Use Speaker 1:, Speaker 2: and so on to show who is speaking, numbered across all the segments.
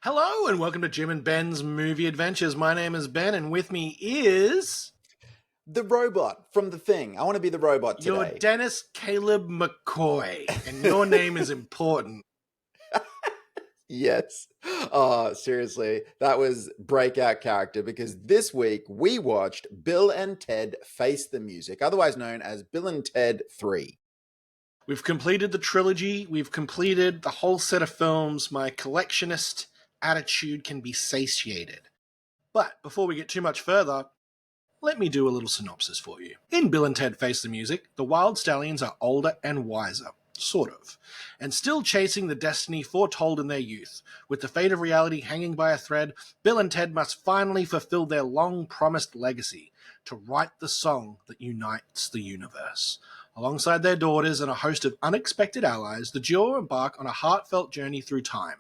Speaker 1: Hello and welcome to Jim and Ben's Movie Adventures. My name is Ben and with me is
Speaker 2: The robot from The Thing. I want to be the robot
Speaker 1: your
Speaker 2: today.
Speaker 1: Dennis Caleb McCoy, and your name is important.
Speaker 2: Yes. Oh, seriously. That was breakout character because this week we watched Bill and Ted Face the Music, otherwise known as Bill and Ted 3.
Speaker 1: We've completed the trilogy, we've completed the whole set of films. My collectionist attitude can be satiated. But before we get too much further, let me do a little synopsis for you. In Bill and Ted Face the Music, the Wild Stallions are older and wiser, sort of, and still chasing the destiny foretold in their youth. With the fate of reality hanging by a thread, Bill and Ted must finally fulfill their long-promised legacy to write the song that unites the universe. Alongside their daughters and a host of unexpected allies, the duo embark on a heartfelt journey through time,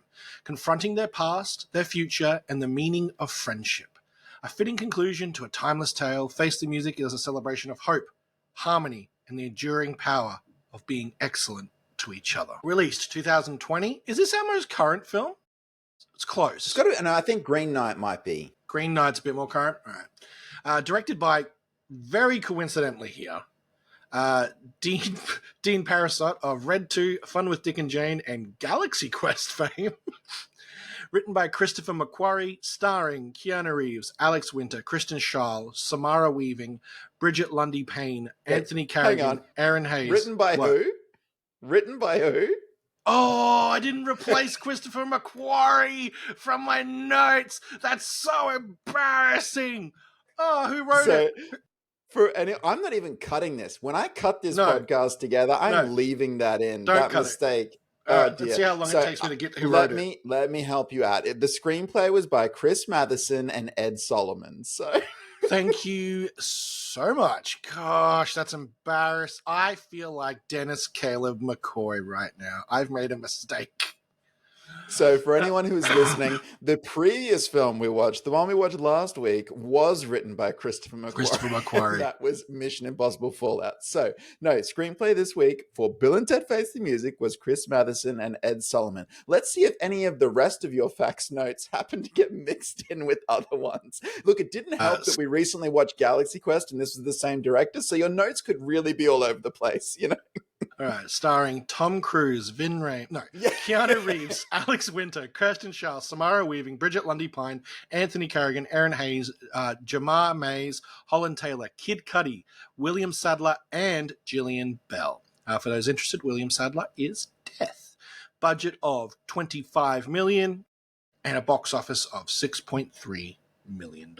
Speaker 1: confronting their past, their future, and the meaning of friendship. A fitting conclusion to a timeless tale, Face the Music is a celebration of hope, harmony, and the enduring power of being excellent to each other. Released 2020. Is this our most current film? It's close.
Speaker 2: It's got to, and I think Green Knight might be.
Speaker 1: Green Knight's a bit more current. All right. Directed by, very coincidentally here, Dean Parasot of Red 2, Fun with Dick and Jane, and Galaxy Quest fame. Written by Christopher McQuarrie, starring Keanu Reeves, Alex Winter, Kristen Schaal, Samara Weaving, Bridget Lundy Payne, Anthony Carrigan, Aaron Hayes.
Speaker 2: Written by who? Written by who?
Speaker 1: Oh, I didn't replace Christopher McQuarrie from my notes. That's so embarrassing. Oh, who wrote it?
Speaker 2: I'm not even cutting this. When I cut this podcast together, I'm leaving that in.
Speaker 1: Don't
Speaker 2: that mistake.
Speaker 1: It. Oh, dear. Let's see how long it takes me to get who wrote it.
Speaker 2: Let me help you out. The screenplay was by Chris Matheson and Ed Solomon. So
Speaker 1: thank you so much. Gosh, that's embarrassing. I feel like Dennis Caleb McCoy right now. I've made a mistake.
Speaker 2: So for anyone who's listening, the previous film we watched, the one we watched last week, was written by Christopher McQuarrie. That was Mission Impossible Fallout. So no, screenplay this week for Bill and Ted Face the Music was Chris Matheson and Ed Solomon. Let's see if any of the rest of your facts notes happen to get mixed in with other ones. Look, it didn't help that we recently watched Galaxy Quest and this was the same director, so your notes could really be all over the place, you know?
Speaker 1: All right, starring Tom Cruise, Keanu Reeves, Alex Winter, Kirsten Schaal, Samara Weaving, Bridget Lundy Pine, Anthony Carrigan, Aaron Hayes, Jamar Mays, Holland Taylor, Kid Cudi, William Sadler, and Gillian Bell. For those interested, William Sadler is death. Budget of $25 million and a box office of $6.3 million.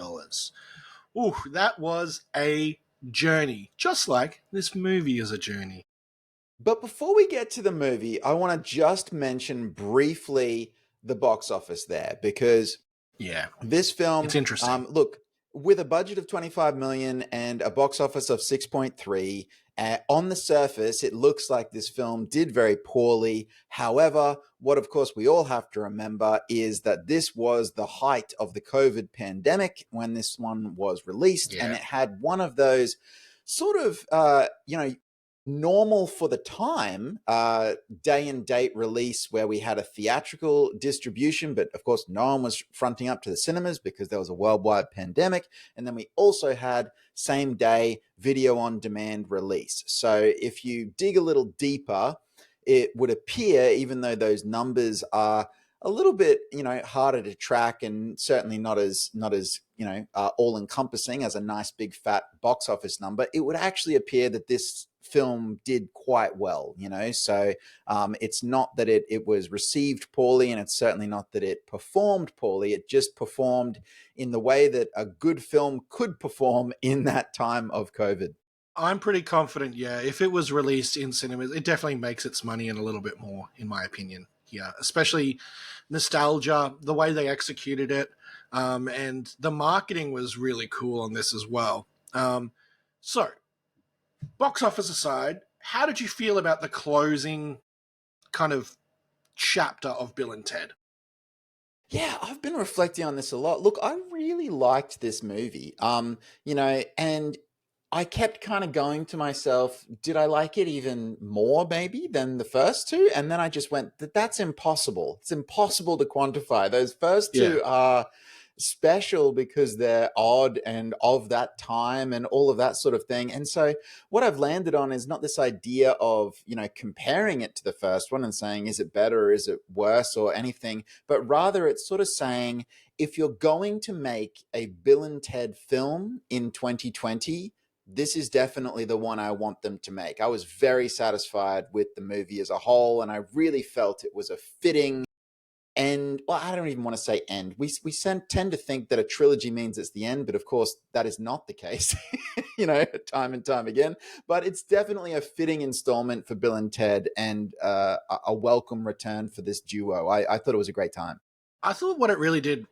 Speaker 1: Ooh, that was a journey, just like this movie is a journey.
Speaker 2: But before we get to the movie, I want to just mention briefly the box office there because this film,
Speaker 1: it's interesting.
Speaker 2: Look, with a budget of 25 million and a box office of 6.3, on the surface, it looks like this film did very poorly. However, what of course we all have to remember is that this was the height of the COVID pandemic when this one was released, and it had one of those sort of, normal for the time day and date release where we had a theatrical distribution, but of course no one was fronting up to the cinemas because there was a worldwide pandemic. And then we also had same day video on demand release. So if you dig a little deeper, it would appear, even though those numbers are a little bit, harder to track and certainly not as all encompassing as a nice big fat box office number, it would actually appear that this film did quite well, so it's not that it was received poorly, and it's certainly not that it performed poorly. It just performed in the way that a good film could perform in that time of COVID.
Speaker 1: I'm pretty confident, if it was released in cinemas, it definitely makes its money and a little bit more, in my opinion. Yeah, especially nostalgia, the way they executed it, and the marketing was really cool on this as well. So, box office aside, how did you feel about the closing kind of chapter of Bill and Ted?
Speaker 2: Yeah, I've been reflecting on this a lot. Look, I really liked this movie. And I kept kind of going to myself, did I like it even more maybe than the first two? And then I just went, that's impossible. It's impossible to quantify. Those first
Speaker 1: Yeah.
Speaker 2: two are special because they're odd and of that time and all of that sort of thing. And so what I've landed on is not this idea of, comparing it to the first one and saying, is it better or is it worse or anything, but rather it's sort of saying, if you're going to make a Bill and Ted film in 2020, this is definitely the one I want them to make. I was very satisfied with the movie as a whole, and I really felt it was a fitting end. Well, I don't even want to say end. We tend to think that a trilogy means it's the end, but of course that is not the case, time and time again. But it's definitely a fitting installment for Bill and Ted, and a welcome return for this duo. I thought it was a great time.
Speaker 1: I thought what it really did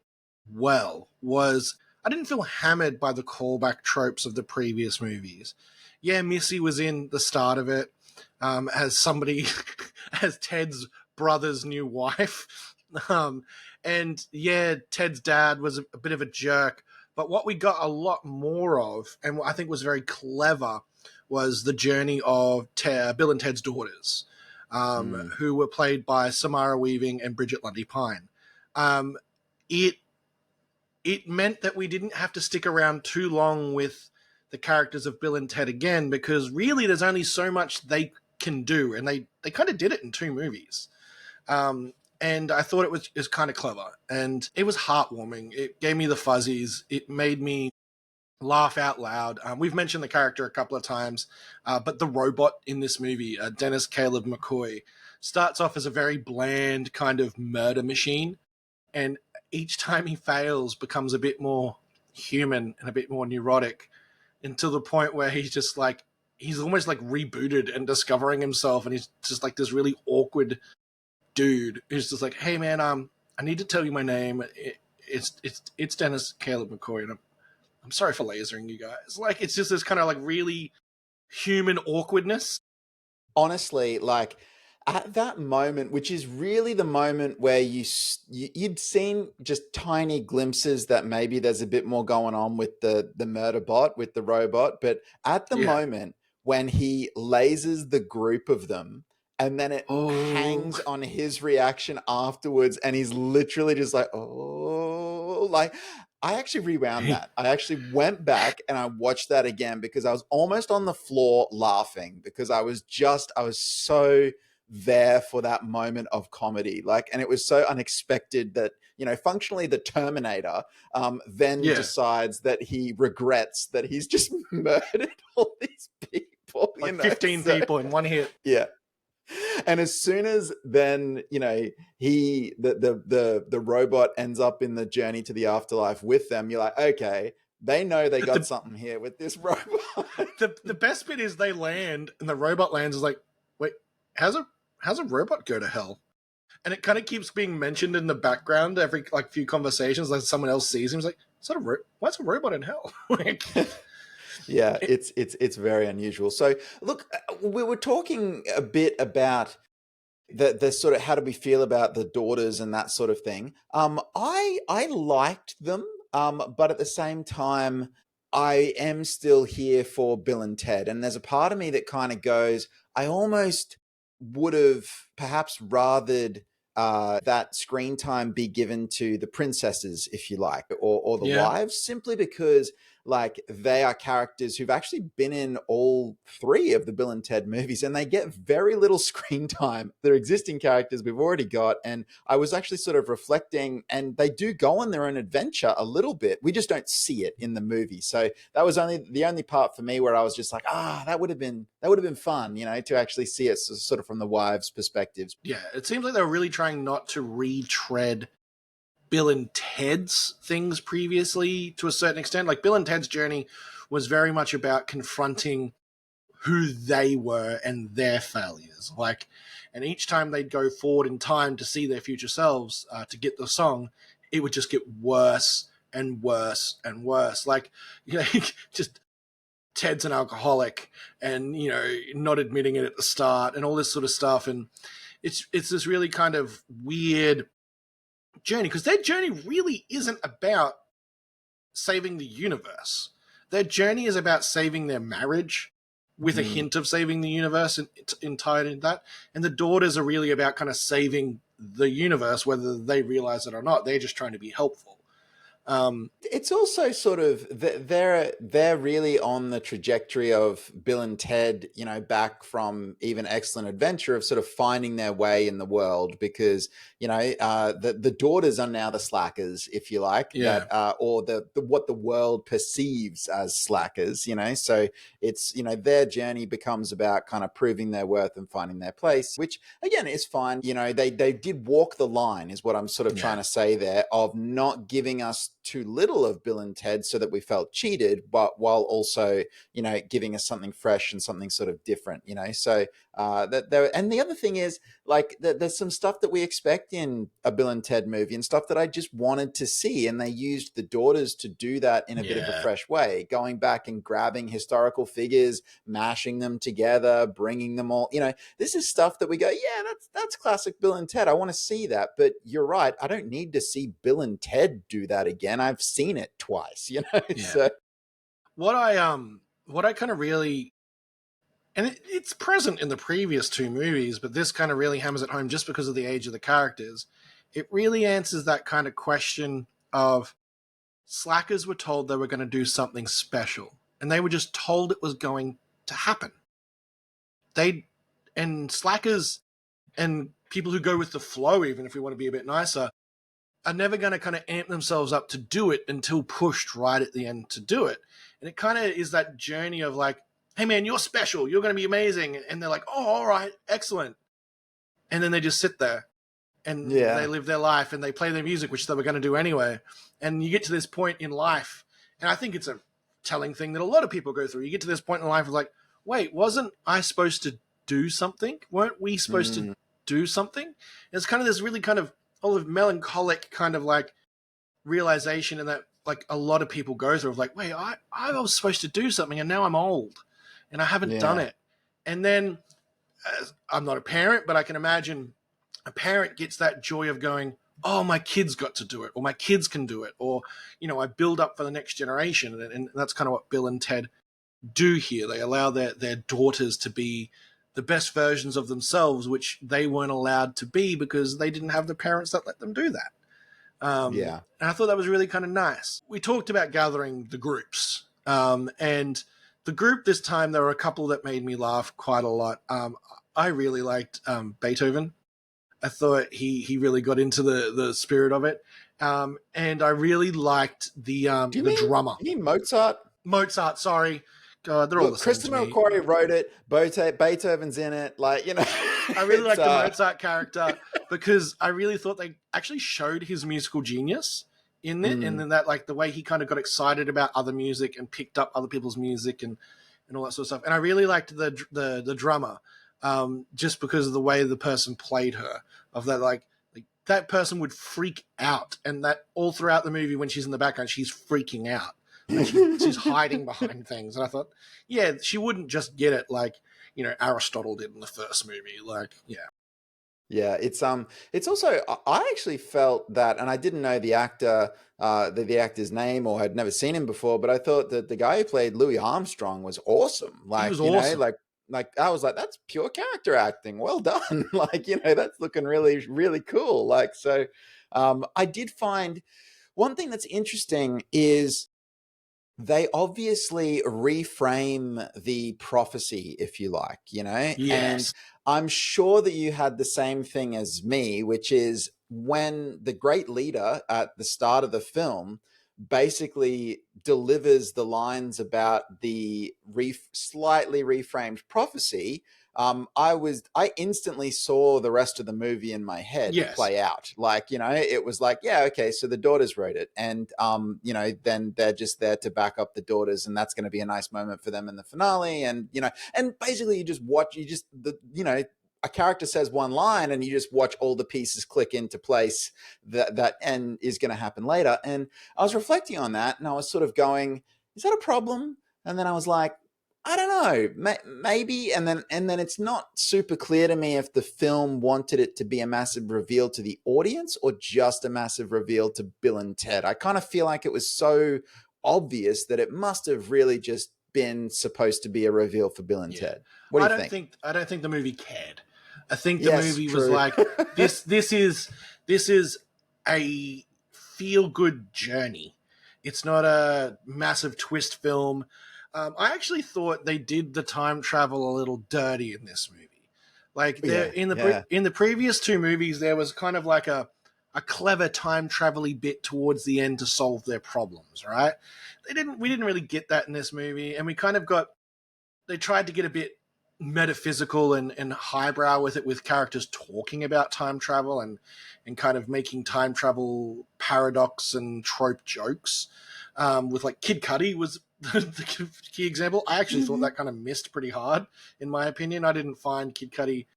Speaker 1: well was I didn't feel hammered by the callback tropes of the previous movies. Yeah, Missy was in the start of it as somebody, as Ted's brother's new wife. Um, and yeah, Ted's dad was a bit of a jerk. But what we got a lot more of, and what I think was very clever, was the journey of Bill and Ted's daughters,
Speaker 2: Mm.
Speaker 1: who were played by Samara Weaving and Bridget Lundy Pine. Um, it it meant that we didn't have to stick around too long with the characters of Bill and Ted again, because really there's only so much they can do, and they kind of did it in two movies. And I thought it was kind of clever, and it was heartwarming. It gave me the fuzzies. It made me laugh out loud. We've mentioned the character a couple of times, but the robot in this movie, Dennis Caleb McCoy, starts off as a very bland kind of murder machine, and each time he fails becomes a bit more human and a bit more neurotic, until the point where he's almost like rebooted and discovering himself, and he's just like this really awkward dude who's just like, hey man, I need to tell you my name. It's Dennis Caleb McCoy, and I'm sorry for lasering you guys. Like, it's just this kind of like really human awkwardness.
Speaker 2: Honestly, like at that moment, which is really the moment where you'd seen just tiny glimpses that maybe there's a bit more going on with the murder bot, with the robot, but at the
Speaker 1: Yeah.
Speaker 2: moment when he lasers the group of them, and then it
Speaker 1: Oh.
Speaker 2: hangs on his reaction afterwards, and he's literally just like, oh, like I actually rewound that. I actually went back and I watched that again because I was almost on the floor laughing because I was so there for that moment of comedy. Like, and it was so unexpected that, functionally the Terminator then
Speaker 1: Yeah.
Speaker 2: decides that he regrets that he's just murdered all these people,
Speaker 1: Like 15
Speaker 2: So,
Speaker 1: people in one hit.
Speaker 2: yeah. And as soon as then, the robot ends up in the journey to the afterlife with them, you're like, okay, they know they got
Speaker 1: The,
Speaker 2: something here with this robot.
Speaker 1: the best bit is they land and the robot lands is like, wait, how's a robot go to hell? And it kind of keeps being mentioned in the background every like few conversations. Like someone else sees him, he's like, why's a robot in hell? Like,
Speaker 2: Yeah,
Speaker 1: it,
Speaker 2: it's very unusual. So look, we were talking a bit about the sort of how do we feel about the daughters and that sort of thing. I liked them, but at the same time, I am still here for Bill and Ted. And there's a part of me that kind of goes, I almost would have perhaps rathered that screen time be given to the princesses, if you like, or the
Speaker 1: yeah.
Speaker 2: wives, simply because like they are characters who've actually been in all three of the Bill and Ted movies, and they get very little screen time. They're existing characters we've already got. And I was actually sort of reflecting, and they do go on their own adventure a little bit. We just don't see it in the movie. So that was only the only part for me where I was just like, that would have been fun, to actually see it sort of from the wives' perspectives.
Speaker 1: Yeah. It seems like they were really trying not to retread Bill and Ted's things previously to a certain extent. Like Bill and Ted's journey was very much about confronting who they were and their failures. Like, and each time they'd go forward in time to see their future selves to get the song, it would just get worse and worse and worse. Like, just Ted's an alcoholic, and not admitting it at the start, and all this sort of stuff. And it's this really kind of weird journey, because their journey really isn't about saving the universe. Their journey is about saving their marriage with a hint of saving the universe tied in that. And the daughters are really about kind of saving the universe, whether they realize it or not. They're just trying to be helpful.
Speaker 2: It's also sort of they're really on the trajectory of Bill and Ted, back from even Excellent Adventure, of sort of finding their way in the world, because the daughters are now the slackers, if you like,
Speaker 1: Yeah.
Speaker 2: or the what the world perceives as slackers. So it's their journey becomes about kind of proving their worth and finding their place, which again is fine. They did walk the line, is what I'm sort of trying to say there, of not giving us too little of Bill and Ted so that we felt cheated, but while also giving us something fresh and something sort of different. So that there. And the other thing is, like, there's some stuff that we expect in a Bill and Ted movie and stuff that I just wanted to see, and they used the daughters to do that in a bit of a fresh way, going back and grabbing historical figures, mashing them together, bringing them all. This is stuff that we go, yeah, that's classic Bill and Ted. I want to see that. But you're right, I don't need to see Bill and Ted do that again. I've seen it twice. So
Speaker 1: what I kind of really, and it's present in the previous two movies, but this kind of really hammers it home just because of the age of the characters. It really answers that kind of question of slackers were told they were going to do something special, and they were just told it was going to happen. And slackers and people who go with the flow, even if we want to be a bit nicer, are never going to kind of amp themselves up to do it until pushed right at the end to do it. And it kind of is that journey of like, hey man, you're special, you're going to be amazing. And they're like, oh, all right, excellent. And then they just sit there and they live their life and they play their music, which they were going to do anyway. And you get to this point in life, and I think it's a telling thing that a lot of people go through. You get to this point in life of like, wait, wasn't I supposed to do something? Weren't we supposed to do something? And it's kind of this really kind of melancholic kind of like realization, and that like a lot of people go through of like, wait, I was supposed to do something and now I'm old and I haven't done it. And then I'm not a parent, but I can imagine a parent gets that joy of going, oh, my kids got to do it, or my kids can do it, or I build up for the next generation. And that's kind of what Bill and Ted do here. They allow their daughters to be the best versions of themselves, which they weren't allowed to be because they didn't have the parents that let them do that. And I thought that was really kind of nice. We talked about gathering the groups, and the group this time, there were a couple that made me laugh quite a lot. I really liked Beethoven. I thought he really got into the spirit of it. And I really liked the drummer.
Speaker 2: You mean Mozart?
Speaker 1: Mozart, sorry. God, they're all the same
Speaker 2: Christopher
Speaker 1: to me.
Speaker 2: McQuarrie wrote it. Beethoven's in it.
Speaker 1: I really like the Mozart character because I really thought they actually showed his musical genius in it, and then that like the way he kind of got excited about other music and picked up other people's music and all that sort of stuff. And I really liked the drummer, just because of the way the person played her. Of that like that person would freak out, and that all throughout the movie when she's in the background, she's freaking out. Like she's hiding behind things. And I thought, yeah, she wouldn't just get it like, Aristotle did in the first movie. Like, yeah.
Speaker 2: Yeah, it's also, I actually felt that, and I didn't know the actor, the actor's name, or had never seen him before, but I thought that the guy who played Louis Armstrong was awesome. Like,
Speaker 1: he was awesome.
Speaker 2: Like I was like, that's pure character acting. Well done. Like, that's looking really, really cool. Like, so I did find one thing that's interesting is they obviously reframe the prophecy, if you like,
Speaker 1: Yes.
Speaker 2: and I'm sure that you had the same thing as me, which is when the great leader at the start of the film basically delivers the lines about the slightly reframed prophecy. I instantly saw the rest of the movie in my head play out. Like, it was like, yeah, okay, so the daughters wrote it, and then they're just there to back up the daughters, and that's going to be a nice moment for them in the finale. And and basically a character says one line, and you just watch all the pieces click into place that end is going to happen later. And I was reflecting on that, and I was sort of going, is that a problem? And then I was like, I don't know, maybe. And then it's not super clear to me if the film wanted it to be a massive reveal to the audience or just a massive reveal to Bill and Ted. I kind of feel like it was so obvious that it must have really just been supposed to be a reveal for Bill and
Speaker 1: Yeah.
Speaker 2: Ted. What do you think?
Speaker 1: I don't think the movie cared. I think the
Speaker 2: Yes,
Speaker 1: movie was
Speaker 2: true.
Speaker 1: like, this is a feel good journey. It's not a massive twist film. I actually thought they did the time travel a little dirty in this movie. Like there
Speaker 2: Yeah, yeah.
Speaker 1: in the previous two movies, there was kind of like a clever time travel bit towards the end to solve their problems, right? We didn't really get that in this movie, and we kind of got they tried to get a bit metaphysical and highbrow with it, with characters talking about time travel and kind of making time travel paradox and trope jokes. With like Kid Cudi was the key example. I actually thought
Speaker 2: Mhm.
Speaker 1: that kind of missed pretty hard, in my opinion. I didn't find Kid Cudi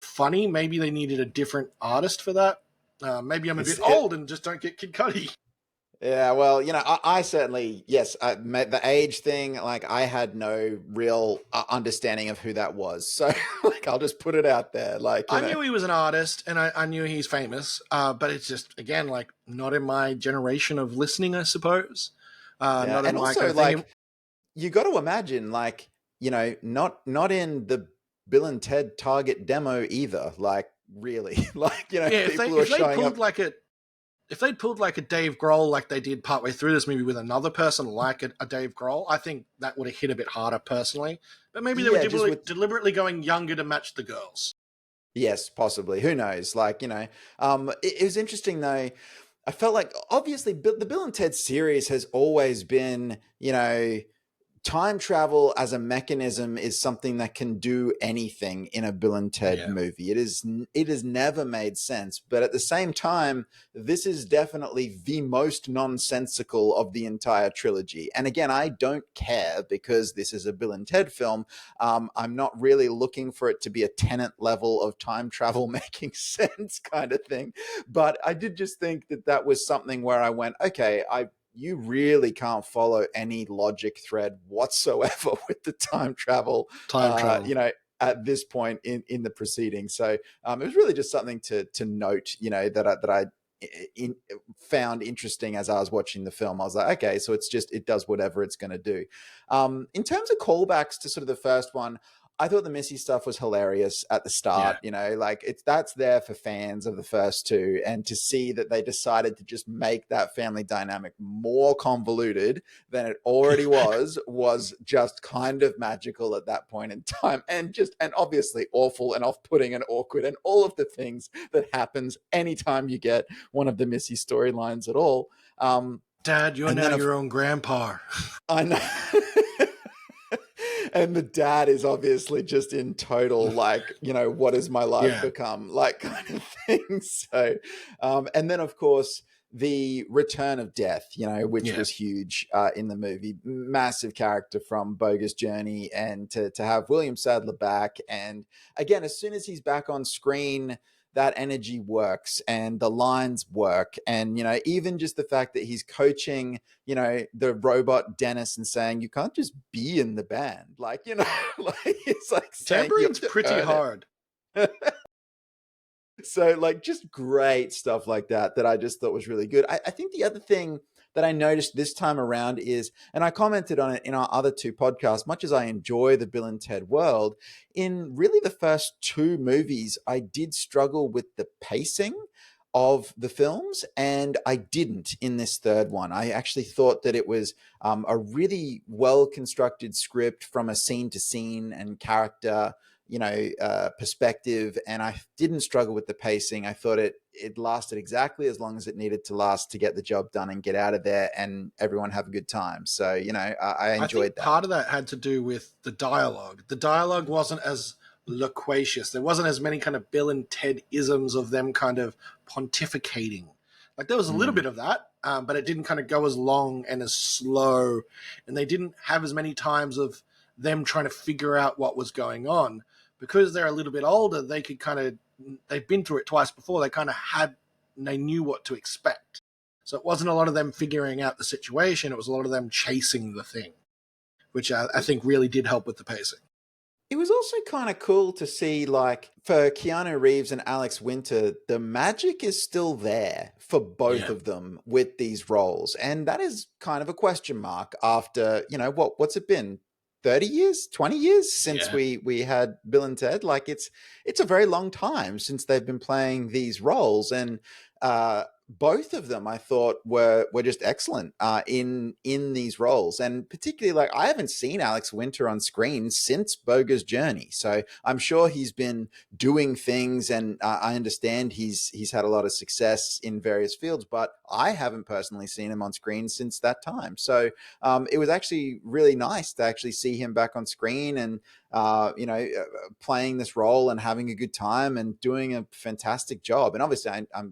Speaker 1: funny. Maybe they needed a different artist for that. Maybe I'm a bit
Speaker 2: It's
Speaker 1: old and just don't get Kid Cudi.
Speaker 2: Yeah, well, I certainly, yes, the age thing, like I had no real understanding of who that was. So, like, I'll just put it out there. Like,
Speaker 1: I knew he was an artist and I knew he's famous, but it's just, again, like not in my generation of listening, I suppose.
Speaker 2: yeah.
Speaker 1: Not in
Speaker 2: And
Speaker 1: my kind
Speaker 2: also,
Speaker 1: of thing.
Speaker 2: like, you got to imagine, like, not in the Bill and Ted Target demo either. Like, really, like,
Speaker 1: Yeah,
Speaker 2: people who are showing up.
Speaker 1: if they'd pulled like a Dave Grohl like they did partway through this movie with another person like a Dave Grohl, I think that would have hit a bit harder personally. But maybe they were
Speaker 2: Yeah, just with
Speaker 1: deliberately going younger to match the girls.
Speaker 2: yes, possibly. Who knows? Like, it was interesting though. I felt like obviously the Bill and Ted series has always been, time travel as a mechanism is something that can do anything in a Bill and Ted
Speaker 1: Yeah.
Speaker 2: movie. It has never made sense, but at the same time, this is definitely the most nonsensical of the entire trilogy. And again, I don't care because this is a Bill and Ted film. I'm not really looking for it to be a Tenet level of time travel making sense kind of thing, but I did just think that that was something where I went, okay, you really can't follow any logic thread whatsoever with the time travel,
Speaker 1: Time travel.
Speaker 2: at this point in the proceedings. So it was really just something to note, that I in, found interesting as I was watching the film. I was like, okay, so it does whatever it's going to do. In terms of callbacks to sort of the first one, I thought the Missy stuff was hilarious at the start.
Speaker 1: Yeah.
Speaker 2: Like that's there for fans of the first two, and to see that they decided to just make that family dynamic more convoluted than it already was just kind of magical at that point in time, and obviously awful and off-putting and awkward and all of the things that happens anytime you get one of the Missy storylines at all.
Speaker 1: Dad, you're
Speaker 2: And
Speaker 1: now
Speaker 2: then
Speaker 1: your own grandpa.
Speaker 2: I know. And the dad is obviously just in total like, what has my life
Speaker 1: Yeah.
Speaker 2: become, like, kind of thing. So and then of course the return of death, which
Speaker 1: Yeah.
Speaker 2: was huge in the movie. Massive character from Bogus Journey, and to have William Sadler back, and again, as soon as he's back on screen, that energy works and the lines work. And even just the fact that he's coaching the robot Dennis and saying you can't just be in the band, like, like it's like saying you have
Speaker 1: Tambourine's
Speaker 2: to
Speaker 1: pretty
Speaker 2: earn
Speaker 1: hard.
Speaker 2: it. So like just great stuff like that I just thought was really good. I think the other thing that I noticed this time around is, and I commented on it in our other two podcasts, much as I enjoy the Bill and Ted world, in really the first two movies, I did struggle with the pacing of the films, and I didn't in this third one. I actually thought that it was a really well constructed script from a scene to scene and character perspective, and I didn't struggle with the pacing. I thought it lasted exactly as long as it needed to last to get the job done and get out of there and everyone have a good time. So I
Speaker 1: I
Speaker 2: enjoyed
Speaker 1: think
Speaker 2: that.
Speaker 1: part of that had to do with the dialogue. The dialogue wasn't as loquacious. There wasn't as many kind of Bill and Ted isms of them kind of pontificating. Like there was a little
Speaker 2: Mm.
Speaker 1: bit of that, but it didn't kind of go as long and as slow. And they didn't have as many times of them trying to figure out what was going on. Because they're a little bit older, they could kind of, they've been through it twice before. They knew what to expect. So it wasn't a lot of them figuring out the situation. It was a lot of them chasing the thing, which I think really did help with the pacing.
Speaker 2: It was also kind of cool to see, like, for Keanu Reeves and Alex Winter, the magic is still there for both
Speaker 1: Yeah.
Speaker 2: of them with these roles. And that is kind of a question mark after, what's it been? 30 years, 20 years since
Speaker 1: Yeah.
Speaker 2: we had Bill and Ted. Like, it's a very long time since they've been playing these roles. And both of them, I thought, were just excellent in these roles. And particularly, like, I haven't seen Alex Winter on screen since Boga's Journey, so I'm sure he's been doing things, and I understand he's had a lot of success in various fields, but I haven't personally seen him on screen since that time. So it was actually really nice to actually see him back on screen, and playing this role and having a good time and doing a fantastic job. And obviously,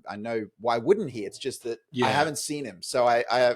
Speaker 2: I know, why wouldn't he? It's just that I
Speaker 1: Yeah.
Speaker 2: haven't seen him, so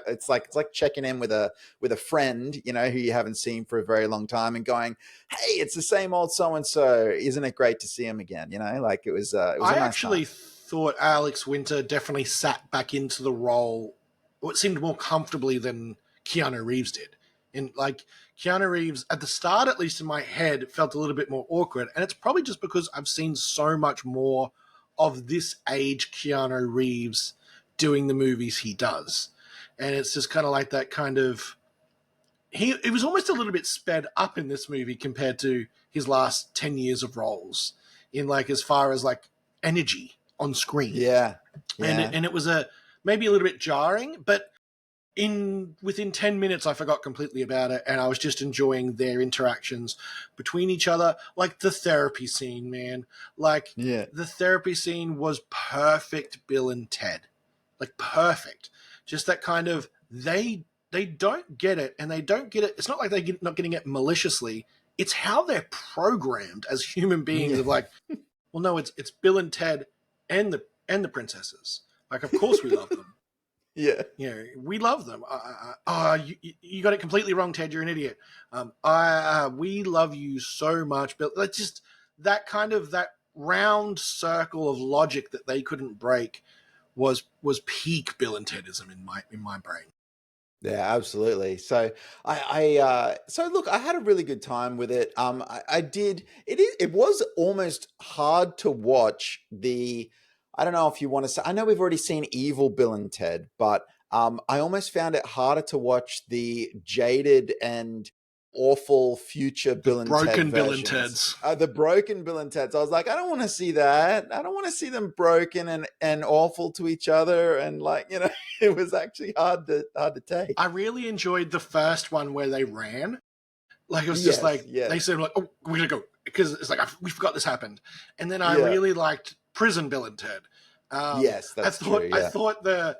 Speaker 2: it's like checking in with a friend, who you haven't seen for a very long time, and going, "Hey, it's the same old so and so. Isn't it great to see him again?" Like, it was a
Speaker 1: I
Speaker 2: nice time.
Speaker 1: actually thought Alex Winter definitely sat back into the role what seemed more comfortably than Keanu Reeves did. And like Keanu Reeves, at the start, at least in my head, felt a little bit more awkward. And it's probably just because I've seen so much more of this age Keanu Reeves doing the movies he does. And it's just kind of like that kind of it was almost a little bit sped up in this movie compared to his last 10 years of roles in like as far as like energy on screen.
Speaker 2: Yeah,
Speaker 1: and
Speaker 2: yeah,
Speaker 1: it was a maybe a little bit jarring, but in within 10 minutes I forgot completely about it, and I was just enjoying their interactions between each other. Like the therapy scene, man. Like
Speaker 2: yeah,
Speaker 1: the therapy scene was perfect Bill and Ted. Like perfect. Just that kind of they don't get it, and they don't get it. It's not like they're not getting it maliciously. It's how they're programmed as human beings
Speaker 2: yeah.
Speaker 1: of like, well, no, it's Bill and Ted and the princesses. Like, of course we love them.
Speaker 2: Yeah.
Speaker 1: We love them. You got it completely wrong, Ted. You're an idiot. We love you so much, Bill. Like, just that round circle of logic that they couldn't break was peak Bill and Tedism in my brain.
Speaker 2: Yeah, absolutely. So so look, I had a really good time with it. I did. It was almost hard to watch the. I don't know if you want to say. I know we've already seen Evil Bill and Ted, but I almost found it harder to watch the jaded and awful future
Speaker 1: The
Speaker 2: Bill and Ted
Speaker 1: broken Bill and
Speaker 2: versions.
Speaker 1: Ted's.
Speaker 2: The broken Bill and Ted's. I was like, I don't want to see that. I don't want to see them broken and awful to each other, and like, it was actually hard to take.
Speaker 1: I really enjoyed the first one where they ran. Like it was just
Speaker 2: Yes,
Speaker 1: like they
Speaker 2: yes,
Speaker 1: said, like, "Oh, we're gonna go," because it's like we forgot this happened. And then I
Speaker 2: yeah,
Speaker 1: really liked Prison Bill and Ted.
Speaker 2: yes,
Speaker 1: I
Speaker 2: that's true.
Speaker 1: thought I
Speaker 2: Yeah,
Speaker 1: thought the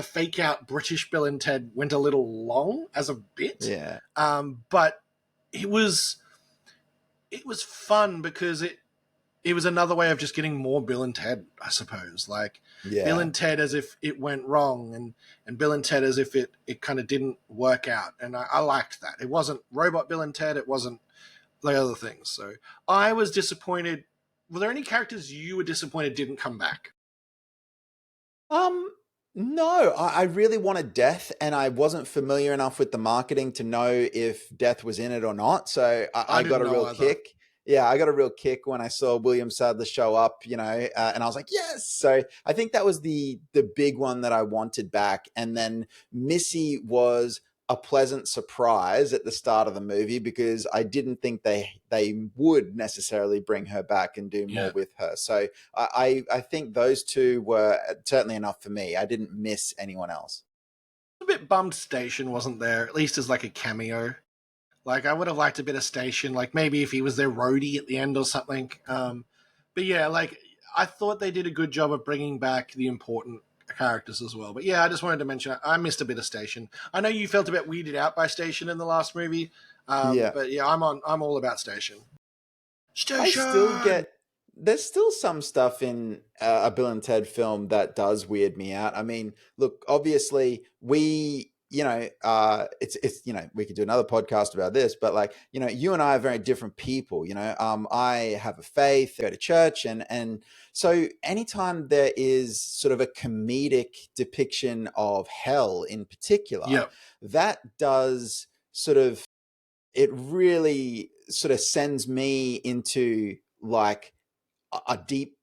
Speaker 1: fake out British Bill and Ted went a little long as a bit,
Speaker 2: yeah,
Speaker 1: but it was it was fun because it was another way of just getting more Bill and Ted, I suppose. Like Bill
Speaker 2: yeah.
Speaker 1: and Ted as if it went wrong, and Bill and Ted as if it kind of didn't work out. And I liked that. It wasn't Robot Bill and Ted. It wasn't like other things. So I was disappointed. Were there any characters you were disappointed didn't come back?
Speaker 2: Um, no, I really wanted Death, and I wasn't familiar enough with the marketing to know if Death was in it or not. So
Speaker 1: I
Speaker 2: I got
Speaker 1: didn't
Speaker 2: a
Speaker 1: know
Speaker 2: real
Speaker 1: either.
Speaker 2: kick. Yeah, I got a real kick when I saw William Sadler show up, and I was like, yes. So I think that was the big one that I wanted back. And then Missy was a pleasant surprise at the start of the movie, because I didn't think they would necessarily bring her back and do more
Speaker 1: Yeah.
Speaker 2: with her. So I think those two were certainly enough for me. I didn't miss anyone else.
Speaker 1: A bit bummed Station wasn't there, at least as like a cameo. Like I would have liked a bit of Station, like maybe if he was their roadie at the end or something. But yeah, like I thought they did a good job of bringing back the important characters as well. But yeah, I just wanted to mention I missed a bit of Station. I know you felt a bit weirded out by Station in the last movie,
Speaker 2: Yeah.
Speaker 1: but yeah, I'm all about Station.
Speaker 2: I still
Speaker 1: Station.
Speaker 2: get there's still some stuff in a Bill and Ted film that does weird me out. I mean, look, obviously it's we could do another podcast about this, but like, you and I are very different people. I have a faith, go to church, and so anytime there is sort of a comedic depiction of hell in particular,
Speaker 1: Yep.
Speaker 2: that does sort of it really sort of sends me into like a deep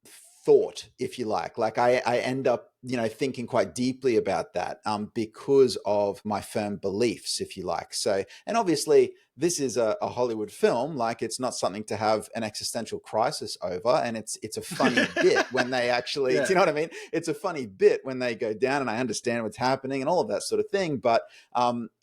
Speaker 2: thought, if you like. Like I end up, thinking quite deeply about that because of my firm beliefs, if you like. So, and obviously, this is a Hollywood film. Like, it's not something to have an existential crisis over. And it's a funny bit when they actually, do
Speaker 1: Yeah.
Speaker 2: you know what I mean? It's a funny bit when they go down, and I understand what's happening and all of that sort of thing. But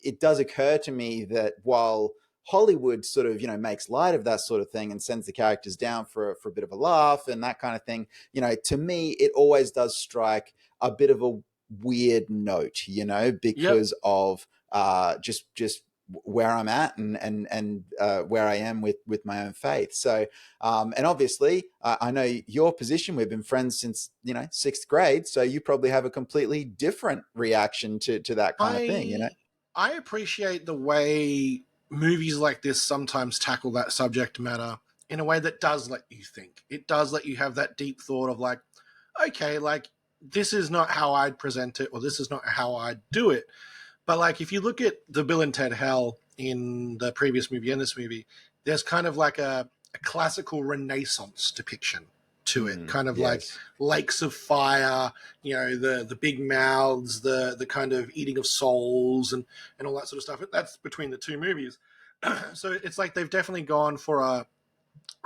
Speaker 2: it does occur to me that while Hollywood sort of, makes light of that sort of thing and sends the characters down for a bit of a laugh and that kind of thing, to me, it always does strike a bit of a weird note,
Speaker 1: Yep.
Speaker 2: because of just where I'm at and where I am with my own faith. So, and obviously, I know your position. We've been friends since sixth grade, so you probably have a completely different reaction to that kind of thing.
Speaker 1: I appreciate the way movies like this sometimes tackle that subject matter in a way that does let you think. It does let you have that deep thought of like, okay, like this is not how I'd present it, or this is not how I'd do it. But like if you look at the Bill and Ted Hell in the previous movie and this movie, there's kind of like a classical Renaissance depiction to it, kind of like
Speaker 2: Yes.
Speaker 1: lakes of fire, the big mouths, the kind of eating of souls and all that sort of stuff. That's between the two movies. So it's like they've definitely gone for a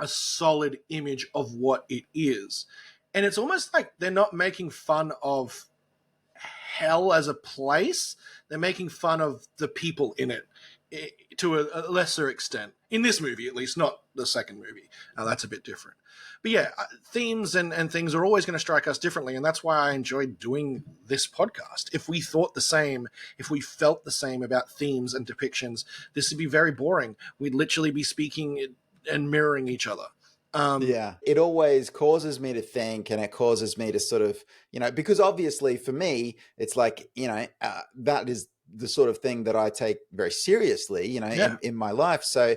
Speaker 1: solid image of what it is. And it's almost like they're not making fun of hell as a place. They're making fun of the people in it, to a lesser extent. In this movie, at least, not the second movie. That's a bit different. But yeah, themes and things are always going to strike us differently. And that's why I enjoyed doing this podcast. If we thought the same, if we felt the same about themes and depictions, this would be very boring. We'd literally be speaking and mirroring each other.
Speaker 2: Yeah, it always causes me to think, and it causes me to sort of, because obviously for me, it's like, that is the sort of thing that I take very seriously,
Speaker 1: Yeah.
Speaker 2: in my life. So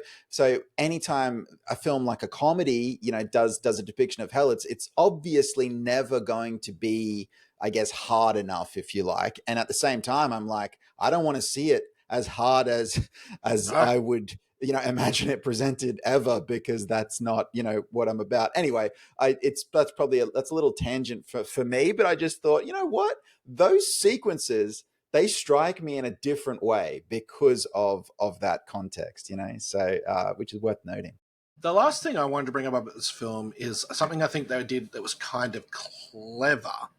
Speaker 2: anytime a film like a comedy, does a depiction of hell, it's obviously never going to be, I guess, hard enough, if you like. And at the same time, I'm like, I don't want to see it as hard as
Speaker 1: No.
Speaker 2: I would imagine it presented ever, because that's not what I'm about. Anyway, that's a little tangent for me, but I just thought, what, those sequences, they strike me in a different way because of that context, so which is worth noting.
Speaker 1: The last thing I wanted to bring up about this film is something I think they did that was kind of clever.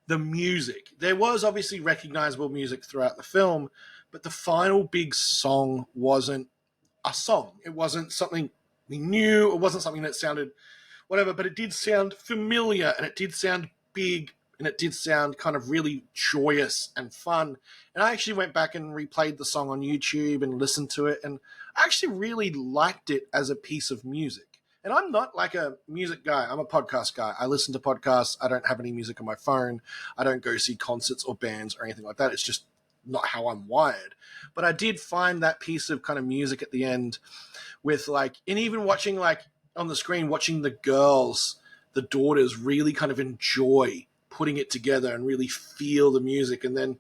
Speaker 1: The music. There was obviously recognizable music throughout the film, but the final big song wasn't a song. It wasn't something we knew. It wasn't something that sounded whatever, but it did sound familiar and it did sound big and it did sound kind of really joyous and fun. And I actually went back and replayed the song on YouTube and listened to it, and I actually really liked it as a piece of music. And I'm not like a music guy. I'm a podcast guy. I listen to podcasts. I don't have any music on my phone. I don't go see concerts or bands or anything like that. It's just not how I'm wired. But I did find that piece of kind of music at the end with like, and even watching like on the screen, watching the girls, the daughters really kind of enjoy putting it together and really feel the music. And then,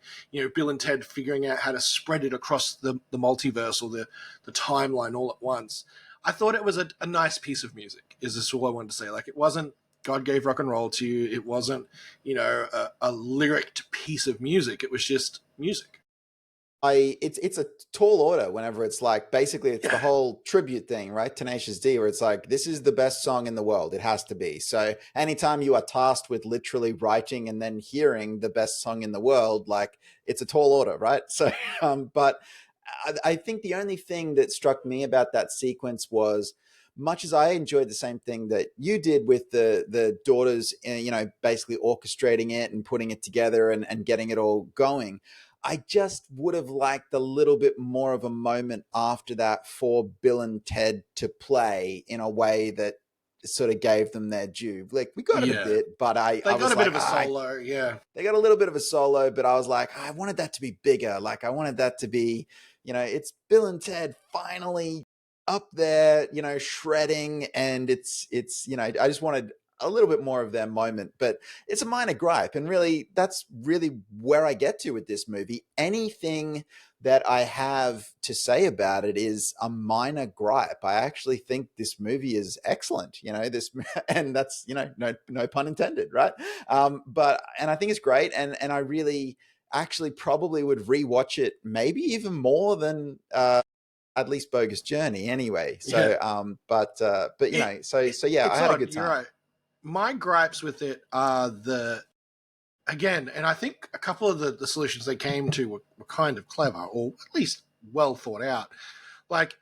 Speaker 1: Bill and Ted figuring out how to spread it across the multiverse or the timeline all at once. I thought it was a nice piece of music, is this all I wanted to say. Like, it wasn't God gave rock and roll to you. It wasn't, a lyric piece of music. It was just music.
Speaker 2: It's a tall order whenever it's like, basically it's the
Speaker 1: Yeah.
Speaker 2: whole tribute thing, right? Tenacious D, where it's like, this is the best song in the world. It has to be. So anytime you are tasked with literally writing and then hearing the best song in the world, like, it's a tall order, right? So, but I think the only thing that struck me about that sequence was, much as I enjoyed the same thing that you did with the daughters, basically orchestrating it and putting it together and getting it all going, I just would have liked a little bit more of a moment after that for Bill and Ted to play in a way that sort of gave them their due. Like, we got it a
Speaker 1: Yeah.
Speaker 2: bit, but
Speaker 1: They
Speaker 2: I
Speaker 1: got
Speaker 2: was
Speaker 1: a bit
Speaker 2: like,
Speaker 1: of a solo. Yeah.
Speaker 2: they got a little bit of a solo, but I was like, I wanted that to be bigger. Like, I wanted that to be, it's Bill and Ted finally up there, shredding, and it's, I just wanted a little bit more of their moment, but it's a minor gripe. And really, that's really where I get to with this movie. Anything that I have to say about it is a minor gripe. I actually think this movie is excellent, and that's, no pun intended, right? And I think it's great. And I really actually probably would rewatch it maybe even more than, at least Bogus Journey anyway.
Speaker 1: Yeah.
Speaker 2: But yeah, I
Speaker 1: It's
Speaker 2: had a
Speaker 1: odd.
Speaker 2: good
Speaker 1: You're
Speaker 2: time.
Speaker 1: right. My gripes with it are again, and I think a couple of the solutions they came to were kind of clever, or at least well thought out. Like,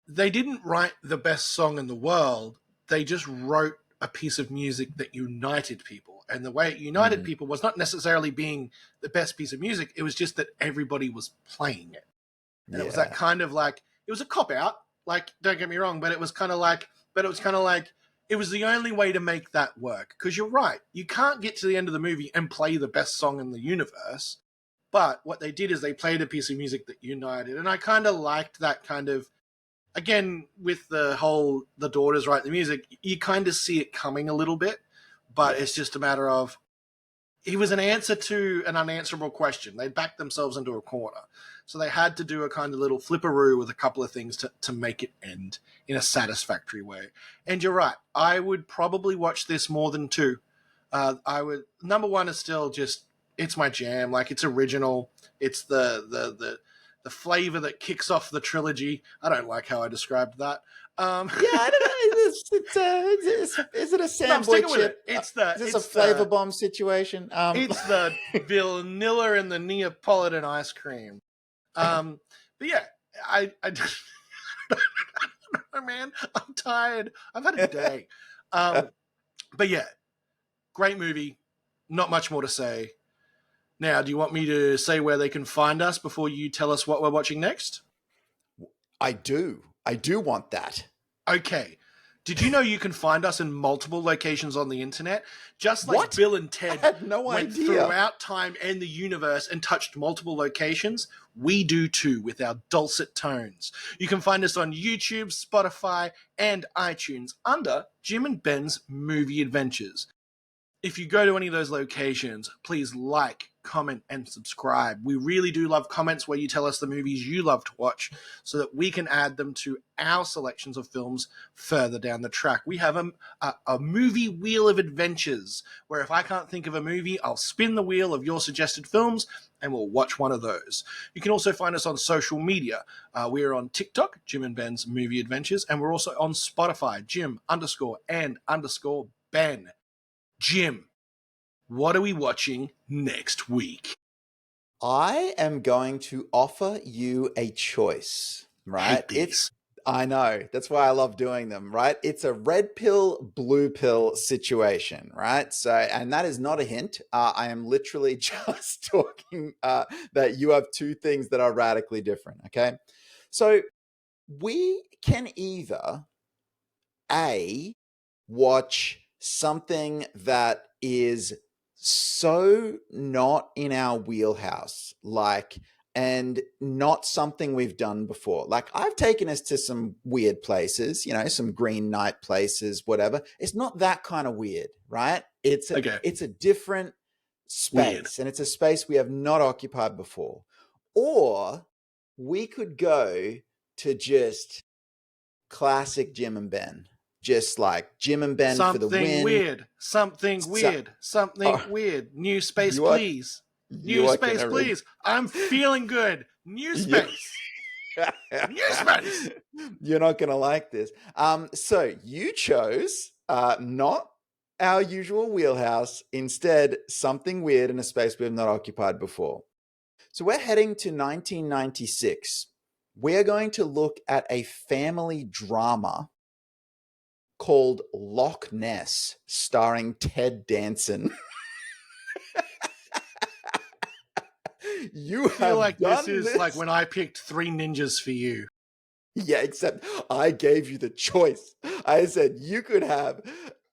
Speaker 1: they didn't write the best song in the world, they just wrote a piece of music that united people. And the way it united
Speaker 2: Mm,
Speaker 1: people was not necessarily being the best piece of music, it was just that everybody was playing it. And it was that
Speaker 2: yeah.
Speaker 1: kind of like, it was a cop out, like, don't get me wrong, but it was kind of like, it was the only way to make that work. Because you're right, you can't get to the end of the movie and play the best song in the universe. But what they did is they played a piece of music that united. And I kind of liked that kind of, again, with the daughters write the music, you kind of see it coming a little bit. But it's
Speaker 2: Yes.
Speaker 1: just a matter of, he was an answer to an unanswerable question. They backed themselves into a corner. So they had to do a kind of little flipperoo with a couple of things to make it end in a satisfactory way. And you're right. I would probably watch this more than two. I would. Number one is still just, it's my jam. Like, it's original. It's the flavor that kicks off the trilogy. I don't like how I described that.
Speaker 2: Yeah, I don't know. Is it a
Speaker 1: No, I'm
Speaker 2: sandwich
Speaker 1: sticking with
Speaker 2: chip?
Speaker 1: it.
Speaker 2: Is this a flavor bomb situation?
Speaker 1: It's the vanilla and the Neapolitan ice cream. But yeah, I man, I'm tired. I've had a day. But yeah, great movie. Not much more to say. Now, do you want me to say where they can find us before you tell us what we're watching next?
Speaker 2: I do. I do want that.
Speaker 1: Okay. Did you know you can find us in multiple locations on the internet? Just like
Speaker 2: What?
Speaker 1: Bill and
Speaker 2: I
Speaker 1: Ted
Speaker 2: had no
Speaker 1: went
Speaker 2: idea.
Speaker 1: throughout time and the universe and touched multiple locations, we do too with our dulcet tones. You can find us on YouTube, Spotify, and iTunes under Jim and Ben's Movie Adventures. If you go to any of those locations, please like, comment, and subscribe. We really do love comments where you tell us the movies you love to watch so that we can add them to our selections of films further down the track. We have a movie wheel of adventures where if I can't think of a movie, I'll spin the wheel of your suggested films and we'll watch one of those. You can also find us on social media. We are on TikTok, Jim and Ben's Movie Adventures, and we're also on Spotify, Jim_and_Ben. Jim, what are we watching next week?
Speaker 2: I am going to offer you a choice, right?
Speaker 1: Hate these.
Speaker 2: I know. That's why I love doing them, right? It's a red pill, blue pill situation, right? So, and that is not a hint. I am literally just talking that you have two things that are radically different, okay? So, we can either A, watch something that is so not in our wheelhouse, like, and not something we've done before. Like, I've taken us to some weird places, some Green Knight places, whatever. It's not that kind of weird, right?
Speaker 1: Okay,
Speaker 2: It's a different
Speaker 1: weird.
Speaker 2: space, and it's a space we have not occupied before. Or we could go to just classic Jim and Ben, just like Jim and Ben for the
Speaker 1: Something
Speaker 2: win.
Speaker 1: weird. Something
Speaker 2: So,
Speaker 1: weird. Something
Speaker 2: oh,
Speaker 1: weird. New space,
Speaker 2: you are
Speaker 1: please.
Speaker 2: you
Speaker 1: New
Speaker 2: are
Speaker 1: space,
Speaker 2: gonna
Speaker 1: please. I'm feeling good. New
Speaker 2: you,
Speaker 1: space. New space.
Speaker 2: you're not gonna like this. So you chose not our usual wheelhouse, instead something weird in a space we have not occupied before. So we're heading to 1996. We're going to look at a family drama called Loch Ness, starring Ted Danson. You
Speaker 1: I feel
Speaker 2: have
Speaker 1: like this
Speaker 2: done
Speaker 1: is like
Speaker 2: this.
Speaker 1: when I picked Three Ninjas for You.
Speaker 2: Yeah, except I gave you the choice. I said you could have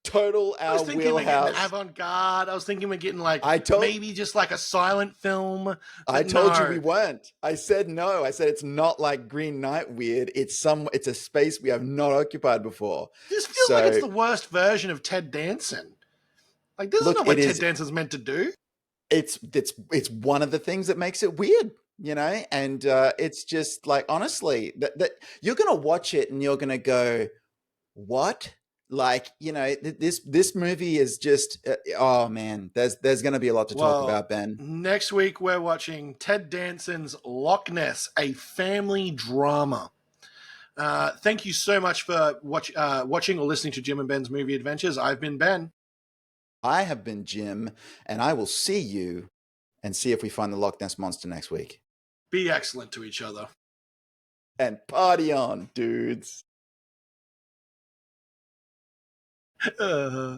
Speaker 2: total
Speaker 1: I was
Speaker 2: our
Speaker 1: thinking we're getting
Speaker 2: wheelhouse.
Speaker 1: avant-garde. I was thinking we're getting like
Speaker 2: I told
Speaker 1: maybe just like a silent film.
Speaker 2: I
Speaker 1: But
Speaker 2: told you
Speaker 1: no.
Speaker 2: we weren't. I said no. I said it's not like Green Knight weird. It's a space we have not occupied before.
Speaker 1: This feels like it's
Speaker 2: So
Speaker 1: the worst version of Ted Danson. Like, this is
Speaker 2: look,
Speaker 1: not what Ted Danson's meant to do.
Speaker 2: it's one of the things that makes it weird. and it's just like, honestly, that you're gonna watch it and you're gonna go, what? Like, this movie is just oh man, there's gonna be a lot to talk
Speaker 1: Well,
Speaker 2: about, Ben.
Speaker 1: next week we're watching Ted Danson's Loch Ness, a family drama. Thank you so much for watching or listening to Jim and Ben's Movie Adventures. I've been Ben.
Speaker 2: I have been Jim, and I will see you and see if we find the Loch Ness monster next week.
Speaker 1: Be excellent to each other.
Speaker 2: And party on, dudes.
Speaker 1: Uh,